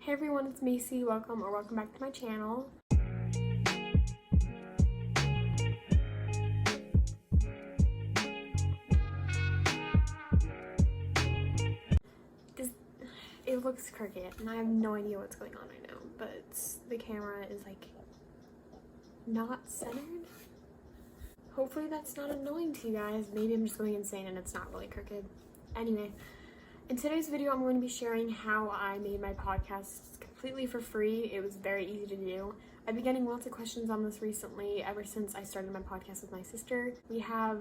Hey everyone, it's Macy. Welcome back to my channel. It looks crooked and I have no idea what's going on right now, but the camera is like not centered. Hopefully that's not annoying to you guys. Maybe I'm just going insane and it's not really crooked. Anyway, in today's video I'm going to be sharing how I made my podcast completely for free. It was very easy to do. I've been getting lots of questions on this recently ever since I started my podcast with my sister. We have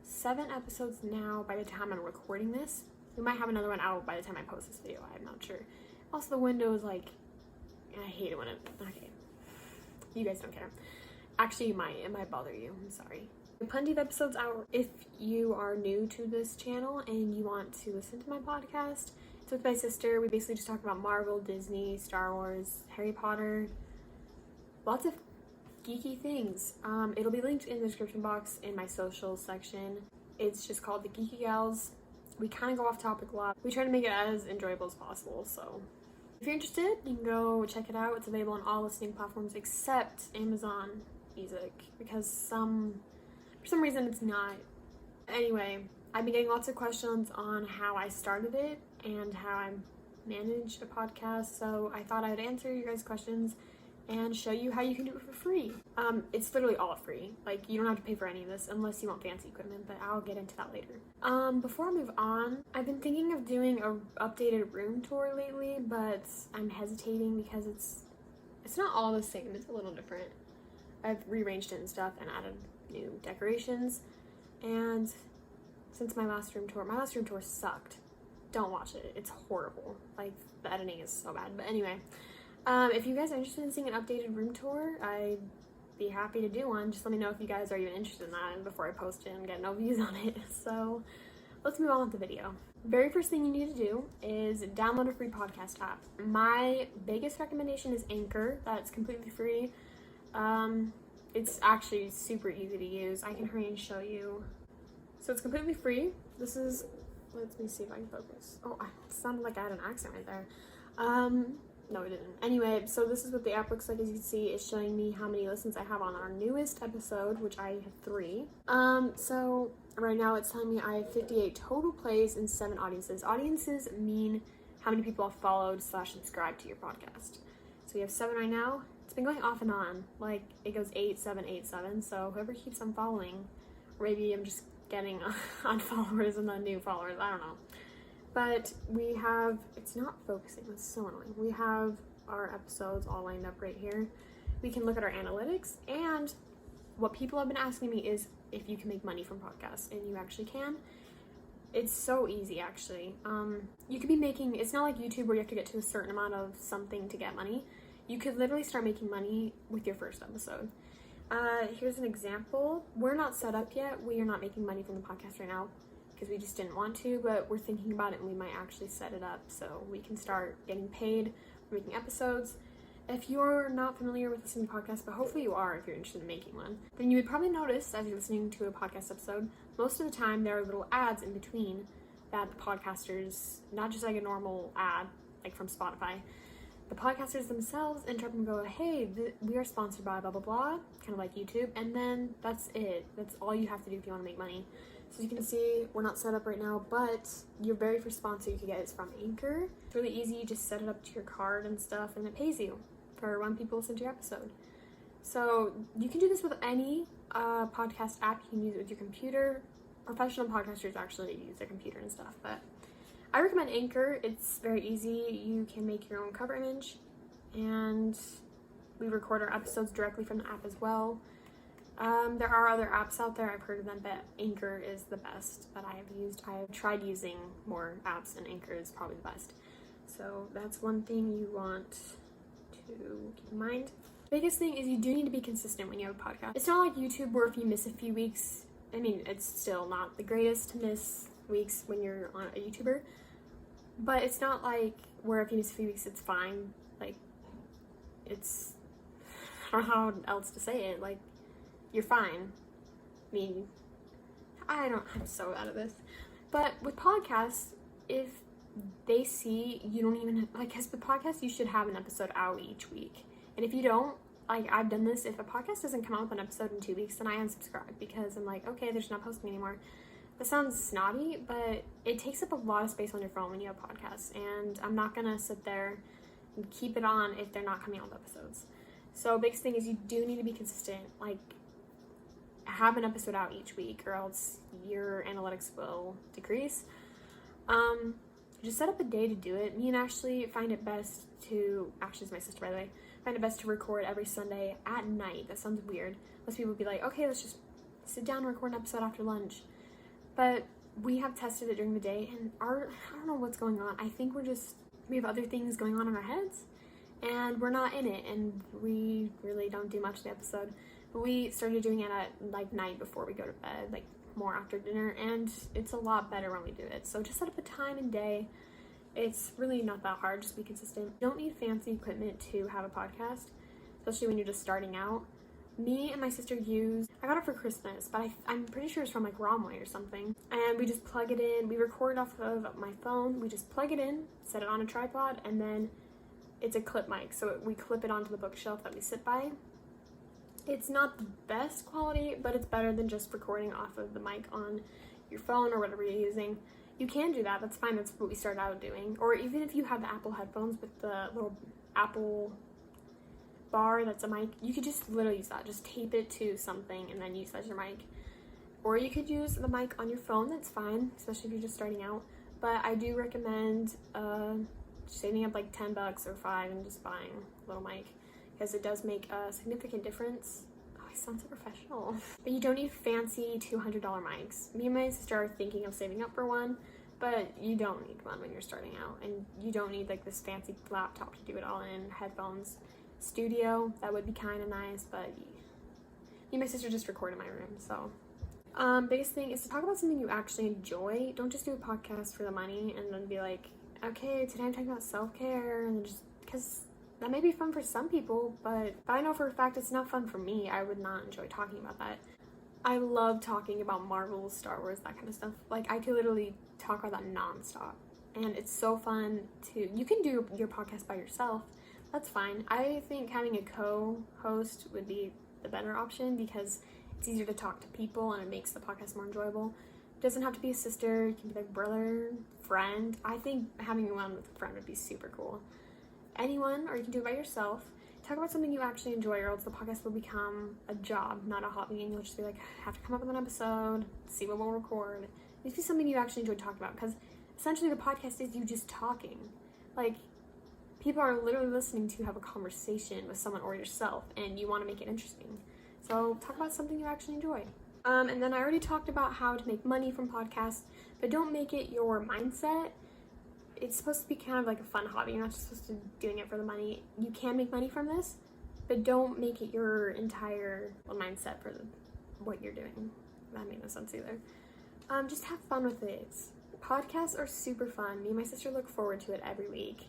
7 episodes now by the time I'm recording this. We might have another one out by the time I post this video, I'm not sure. Also, the window is like, I hate it when okay. You guys don't care. Actually, it might bother you, I'm sorry. Plenty of episodes out. If you are new to this channel and you want to listen to my podcast, it's with my sister. We basically just talk about Marvel, Disney, Star Wars, Harry Potter, lots of geeky things. It'll be linked in the description box in my socials section. It's just called The Geeky Gals. We kind of go off topic a lot. We try to make it as enjoyable as possible, so if you're interested, you can go check it out. It's available on all listening platforms except Amazon Music, because for some reason it's not. Anyway, I've been getting lots of questions on how I started it and how I manage a podcast, so I thought I'd answer your guys' questions and show you how you can do it for free. It's literally all free. Like, you don't have to pay for any of this unless you want fancy equipment, but I'll get into that later. Before I move on, I've been thinking of doing a updated room tour lately, but I'm hesitating because it's not all the same. It's a little different. I've rearranged it and stuff and added new decorations, and since my last room tour sucked. Don't watch it. It's horrible. Like, the editing is so bad. But anyway, if you guys are interested in seeing an updated room tour, I'd be happy to do one. Just let me know if you guys are even interested in that before I post it and get no views on it. So let's move on with the video. Very first thing you need to do is download a free podcast app. My biggest recommendation is Anchor. That's completely free. It's actually super easy to use. I can hurry and show you. So it's completely free. This is, let me see if I can focus. Oh, it sounded like I had an accent right there. No, it didn't. Anyway, so this is what the app looks like. As you can see, it's showing me how many listens I have on our newest episode, which I have 3. So right now it's telling me I have 58 total plays and 7 audiences. Audiences mean how many people have followed / subscribed to your podcast. So we have 7 right now. It's been going off and on. Like, it goes 8, 7, 8, 7. So whoever keeps on following, or maybe I'm just getting on followers and then new followers. I don't know. But we have, it's not focusing, it's so annoying. We have our episodes all lined up right here. We can look at our analytics, and what people have been asking me is if you can make money from podcasts, and you actually can. It's so easy, actually. You could be making, it's not like YouTube where you have to get to a certain amount of something to get money. You could literally start making money with your first episode. Here's an example. We're not set up yet. We are not making money from the podcast right now because we just didn't want to, but we're thinking about it and we might actually set it up so we can start getting paid for making episodes. If you're not familiar with listening to podcasts, but hopefully you are if you're interested in making one, then you would probably notice as you're listening to a podcast episode, most of the time there are little ads in between that the podcasters, not just like a normal ad, like from Spotify, the podcasters themselves interrupt and go, hey, we are sponsored by blah, blah, blah, kind of like YouTube, and then that's it. That's all you have to do if you want to make money. So you can see we're not set up right now, but your very first sponsor you can get is from Anchor. It's really easy. You just set it up to your card and stuff, and it pays you for when people listen to your episode. So you can do this with any podcast app. You can use it with your computer. Professional podcasters actually use their computer and stuff, but I recommend Anchor. It's very easy. You can make your own cover image, and we record our episodes directly from the app as well. There are other apps out there. I've heard of them, but Anchor is the best that I have used. I have tried using more apps, and Anchor is probably the best. So that's one thing you want to keep in mind. The biggest thing is you do need to be consistent when you have a podcast. It's not like YouTube where if you miss a few weeks, I mean, it's still not the greatest to miss weeks when you're on a YouTuber, but it's not like where if you miss a few weeks it's fine. Like, it's, I don't know how else to say it, like, you're fine. I mean, I'm so out of this, but with podcasts, if they see you don't even, like, because the podcast, you should have an episode out each week. And if you don't, like, I've done this, if a podcast doesn't come out with an episode in 2 weeks, then I unsubscribe because I'm like, okay, they're just not posting anymore. That sounds snotty, but it takes up a lot of space on your phone when you have podcasts, and I'm not gonna sit there and keep it on if they're not coming out with episodes. So biggest thing is you do need to be consistent, like, have an episode out each week, or else your analytics will decrease. Just set up a day to do it. Me and Ashley find it best to, Ashley's my sister, by the way, find it best to record every Sunday at night. That sounds weird. Most people would be like, okay, let's just sit down and record an episode after lunch. But we have tested it during the day, and I don't know what's going on. I think we have other things going on in our heads, and we're not in it, and we really don't do much in the episode. But we started doing it at, like, night before we go to bed, like, more after dinner, and it's a lot better when we do it. So just set up a time and day. It's really not that hard, just be consistent. You don't need fancy equipment to have a podcast, especially when you're just starting out. Me and my sister I got it for Christmas, but I'm pretty sure it's from, like, Romway or something. And we just plug it in. We record off of my phone. We just plug it in, set it on a tripod, and then it's a clip mic. So we clip it onto the bookshelf that we sit by. It's not the best quality, but it's better than just recording off of the mic on your phone or whatever you're using. You can do that. That's fine. That's what we started out doing. Or even if you have the Apple headphones with the little Apple bar that's a mic, you could just literally use that. Just tape it to something and then use that as your mic. Or you could use the mic on your phone. That's fine, especially if you're just starting out. But I do recommend saving up like $10 or $5 and just buying a little mic, because it does make a significant difference. Oh, I sound so professional. But you don't need fancy $200 mics. Me and my sister are thinking of saving up for one, but you don't need one when you're starting out. And you don't need, like, this fancy laptop to do it all in. Headphones, studio, that would be kind of nice, but me and my sister just record in my room, so. Biggest thing is to talk about something you actually enjoy. Don't just do a podcast for the money and then be like, okay, today I'm talking about self-care, and then just, because that may be fun for some people, but I know for a fact it's not fun for me. I would not enjoy talking about that. I love talking about Marvel, Star Wars, that kind of stuff. Like, I could literally talk about that nonstop, and it's so fun you can do your podcast by yourself. That's fine. I think having a co-host would be the better option, because it's easier to talk to people and it makes the podcast more enjoyable. It doesn't have to be a sister. It can be like brother, friend. I think having one with a friend would be super cool. Anyone, or you can do it by yourself. Talk about something you actually enjoy, or else the podcast will become a job, not a hobby, and you'll just be like, I have to come up with an episode, see what we'll record. It needs to be something you actually enjoy talking about, because essentially the podcast is you just talking. Like, people are literally listening to have a conversation with someone or yourself, and you want to make it interesting. So talk about something you actually enjoy. And then I already talked about how to make money from podcasts, but don't make it your mindset. It's supposed to be kind of like a fun hobby. You're not just supposed to be doing it for the money. You can make money from this, but don't make it your entire mindset for what you're doing. That made no sense either. Just have fun with it. Podcasts are super fun. Me and my sister look forward to it every week.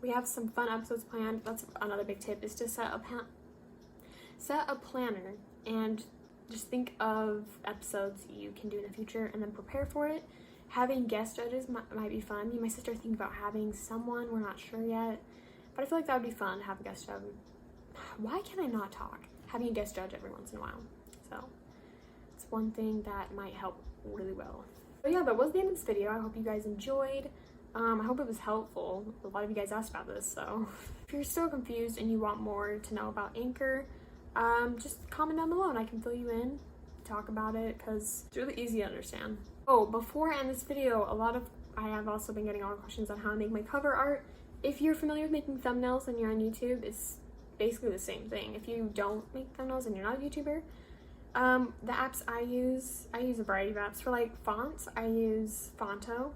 We have some fun episodes planned. That's another big tip, is to set a planner and just think of episodes you can do in the future and then prepare for it. Having guest judges might be fun. Me and my sister are thinking about having someone. We're not sure yet, but I feel like that would be fun to have a guest judge. Why can I not talk? Having a guest judge every once in a while. So it's one thing that might help really well. But yeah, that was the end of this video. I hope you guys enjoyed. I hope it was helpful. A lot of you guys asked about this, so if you're still confused and you want more to know about Anchor, just comment down below and I can fill you in, talk about it, because it's really easy to understand. Oh, before I end this video, I have also been getting a lot of questions on how to make my cover art. If you're familiar with making thumbnails and you're on YouTube, it's basically the same thing. If you don't make thumbnails and you're not a YouTuber, the apps I use a variety of apps. For like fonts, I use Fonto,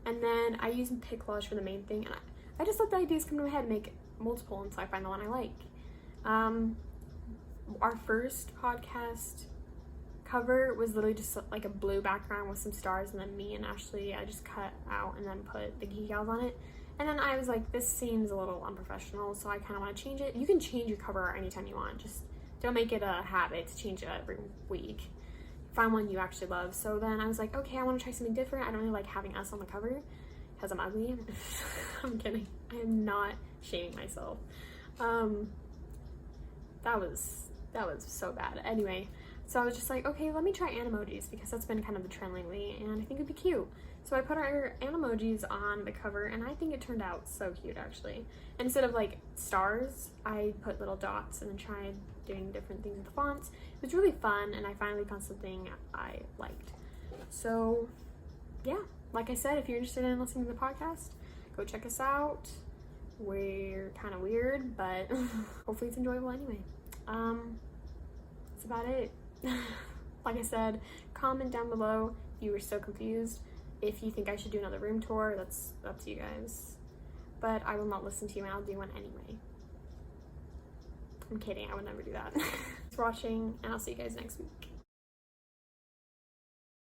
and then I use Piclage for the main thing, and I just let the ideas come to my head and make multiple until I find the one I like. Our first podcast cover was literally just like a blue background with some stars, and then me and Ashley, I just cut out and then put the geek gals on it. And then I was like, this seems a little unprofessional, so I kind of want to change it. You can change your cover art anytime you want, just don't make it a habit to change it every week. Find one you actually love. So then I was like, okay, I want to try something different. I don't really like having us on the cover. because I'm ugly. I'm kidding. I am not shaming myself. That was so bad. Anyway, so I was just like, okay, let me try animojis because that's been kind of the trend lately and I think it'd be cute. So I put our animojis on the cover and I think it turned out so cute actually. Instead of like stars, I put little dots and then tried doing different things with the fonts. It was really fun and I finally found something I liked. So yeah, like I said, if you're interested in listening to the podcast, go check us out. We're kind of weird, but hopefully it's enjoyable anyway. That's about it. Like I said, comment down below if you were still confused. If you think I should do another room tour, that's up to you guys. But I will not listen to you and I'll do one anyway. I'm kidding, I would never do that. Thanks for watching and I'll see you guys next week.